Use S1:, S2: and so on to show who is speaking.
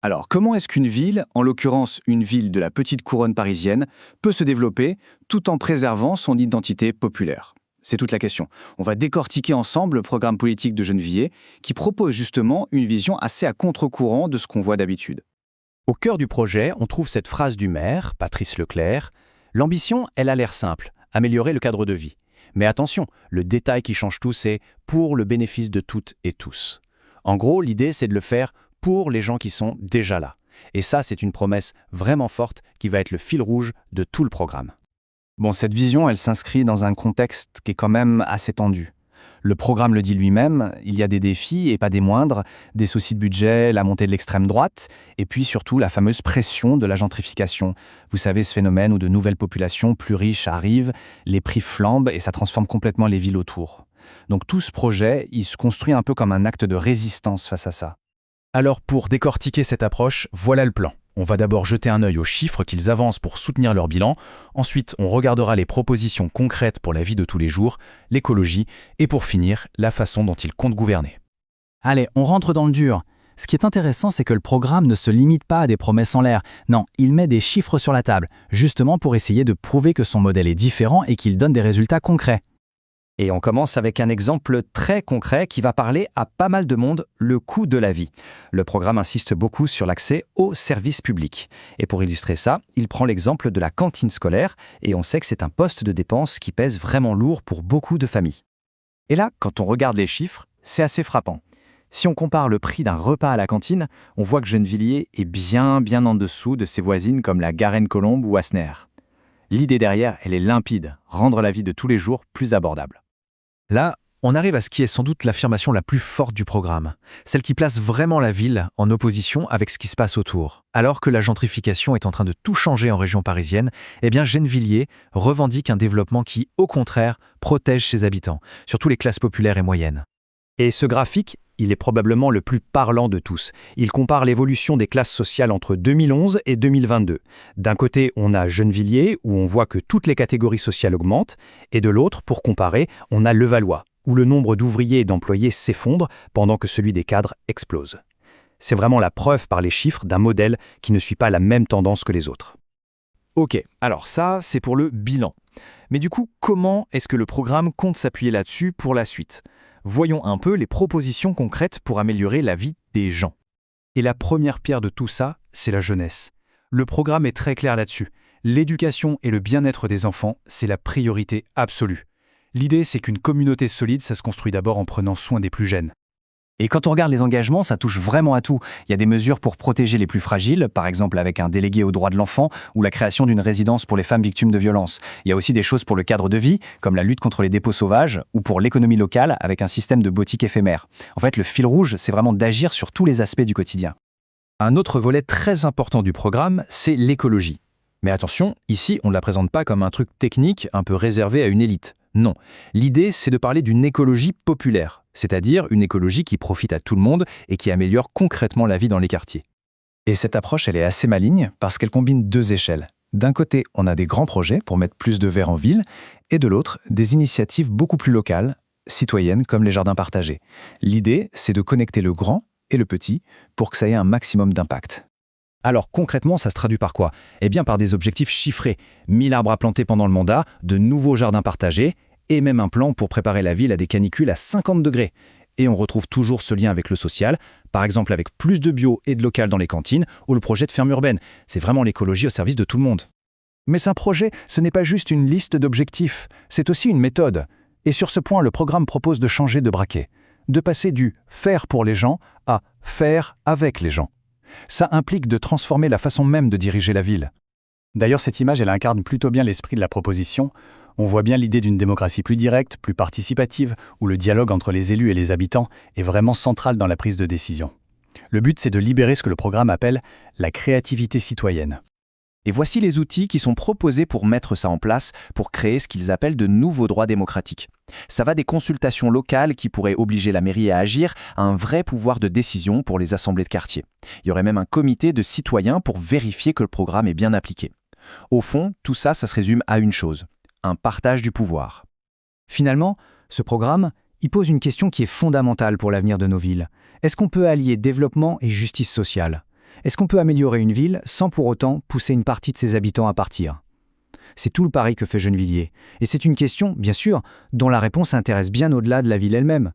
S1: Alors, comment est-ce qu'une ville, en l'occurrence une ville de la petite couronne parisienne, peut se développer tout en préservant son identité populaire? C'est toute la question. On va décortiquer ensemble le programme politique de Gennevilliers, qui propose justement une vision assez à contre-courant de ce qu'on voit d'habitude.
S2: Au cœur du projet, on trouve cette phrase du maire, Patrice Leclerc. L'ambition, elle a l'air simple, améliorer le cadre de vie. Mais attention, le détail qui change tout, c'est pour le bénéfice de toutes et tous. En gros, l'idée, c'est de le faire pour les gens qui sont déjà là. Et ça, c'est une promesse vraiment forte qui va être le fil rouge de tout le programme.
S3: Bon, cette vision, elle s'inscrit dans un contexte qui est quand même assez tendu. Le programme le dit lui-même, il y a des défis, et pas des moindres, des soucis de budget, la montée de l'extrême droite, et puis surtout la fameuse pression de la gentrification. Vous savez, ce phénomène où de nouvelles populations plus riches arrivent, les prix flambent et ça transforme complètement les villes autour. Donc tout ce projet, il se construit un peu comme un acte de résistance face à ça.
S2: Alors pour décortiquer cette approche, voilà le plan. On va d'abord jeter un œil aux chiffres qu'ils avancent pour soutenir leur bilan. Ensuite, on regardera les propositions concrètes pour la vie de tous les jours, l'écologie, et pour finir, la façon dont ils comptent gouverner.
S4: Allez, on rentre dans le dur. Ce qui est intéressant, c'est que le programme ne se limite pas à des promesses en l'air. Non, il met des chiffres sur la table, justement pour essayer de prouver que son modèle est différent et qu'il donne des résultats concrets.
S5: Et on commence avec un exemple très concret qui va parler à pas mal de monde, le coût de la vie. Le programme insiste beaucoup sur l'accès aux services publics. Et pour illustrer ça, il prend l'exemple de la cantine scolaire, et on sait que c'est un poste de dépense qui pèse vraiment lourd pour beaucoup de familles.
S6: Et là, quand on regarde les chiffres, c'est assez frappant. Si on compare le prix d'un repas à la cantine, on voit que Gennevilliers est bien en dessous de ses voisines comme la Garenne-Colombes ou Asner. L'idée derrière, elle est limpide, rendre la vie de tous les jours plus abordable.
S2: Là, on arrive à ce qui est sans doute l'affirmation la plus forte du programme, celle qui place vraiment la ville en opposition avec ce qui se passe autour. Alors que la gentrification est en train de tout changer en région parisienne, eh bien Gennevilliers revendique un développement qui, au contraire, protège ses habitants, surtout les classes populaires et moyennes.
S5: Et ce graphique, il est probablement le plus parlant de tous. Il compare l'évolution des classes sociales entre 2011 et 2022. D'un côté, on a Gennevilliers, où on voit que toutes les catégories sociales augmentent, et de l'autre, pour comparer, on a Levallois, où le nombre d'ouvriers et d'employés s'effondre pendant que celui des cadres explose. C'est vraiment la preuve par les chiffres d'un modèle qui ne suit pas la même tendance que les autres.
S2: Ok, alors ça, c'est pour le bilan. Mais du coup, comment est-ce que le programme compte s'appuyer là-dessus pour la suite ? Voyons un peu les propositions concrètes pour améliorer la vie des gens. Et la première pierre de tout ça, c'est la jeunesse. Le programme est très clair là-dessus. L'éducation et le bien-être des enfants, c'est la priorité absolue. L'idée, c'est qu'une communauté solide, ça se construit d'abord en prenant soin des plus jeunes.
S1: Et quand on regarde les engagements, ça touche vraiment à tout. Il y a des mesures pour protéger les plus fragiles, par exemple avec un délégué aux droits de l'enfant ou la création d'une résidence pour les femmes victimes de violences. Il y a aussi des choses pour le cadre de vie, comme la lutte contre les dépôts sauvages, ou pour l'économie locale avec un système de boutiques éphémères. En fait, le fil rouge, c'est vraiment d'agir sur tous les aspects du quotidien.
S2: Un autre volet très important du programme, c'est l'écologie. Mais attention, ici, on ne la présente pas comme un truc technique un peu réservé à une élite. Non, l'idée, c'est de parler d'une écologie populaire, c'est-à-dire une écologie qui profite à tout le monde et qui améliore concrètement la vie dans les quartiers.
S3: Et cette approche, elle est assez maligne parce qu'elle combine deux échelles. D'un côté, on a des grands projets pour mettre plus de verre en ville, et de l'autre, des initiatives beaucoup plus locales, citoyennes comme les jardins partagés. L'idée, c'est de connecter le grand et le petit pour que ça ait un maximum d'impact.
S5: Alors concrètement, ça se traduit par quoi ? Eh bien par des objectifs chiffrés. 1000 arbres à planter pendant le mandat, de nouveaux jardins partagés, et même un plan pour préparer la ville à des canicules à 50 degrés. Et on retrouve toujours ce lien avec le social, par exemple avec plus de bio et de local dans les cantines, ou le projet de ferme urbaine. C'est vraiment l'écologie au service de tout le monde.
S2: Mais un projet, ce n'est pas juste une liste d'objectifs, c'est aussi une méthode. Et sur ce point, le programme propose de changer de braquet, de passer du « faire pour les gens » à « faire avec les gens ». Ça implique de transformer la façon même de diriger la ville.
S6: D'ailleurs, cette image, elle incarne plutôt bien l'esprit de la proposition. On voit bien l'idée d'une démocratie plus directe, plus participative, où le dialogue entre les élus et les habitants est vraiment central dans la prise de décision. Le but, c'est de libérer ce que le programme appelle la créativité citoyenne.
S5: Et voici les outils qui sont proposés pour mettre ça en place, pour créer ce qu'ils appellent de nouveaux droits démocratiques. Ça va des consultations locales qui pourraient obliger la mairie à agir, à un vrai pouvoir de décision pour les assemblées de quartier. Il y aurait même un comité de citoyens pour vérifier que le programme est bien appliqué. Au fond, tout ça, ça se résume à une chose, un partage du pouvoir.
S4: Finalement, ce programme, il pose une question qui est fondamentale pour l'avenir de nos villes. Est-ce qu'on peut allier développement et justice sociale ?
S7: Est-ce qu'on peut améliorer une ville sans pour autant pousser une partie de ses habitants à partir? C'est tout le pari que fait Gennevilliers. Et c'est une question, bien sûr, dont la réponse intéresse bien au-delà de la ville elle-même.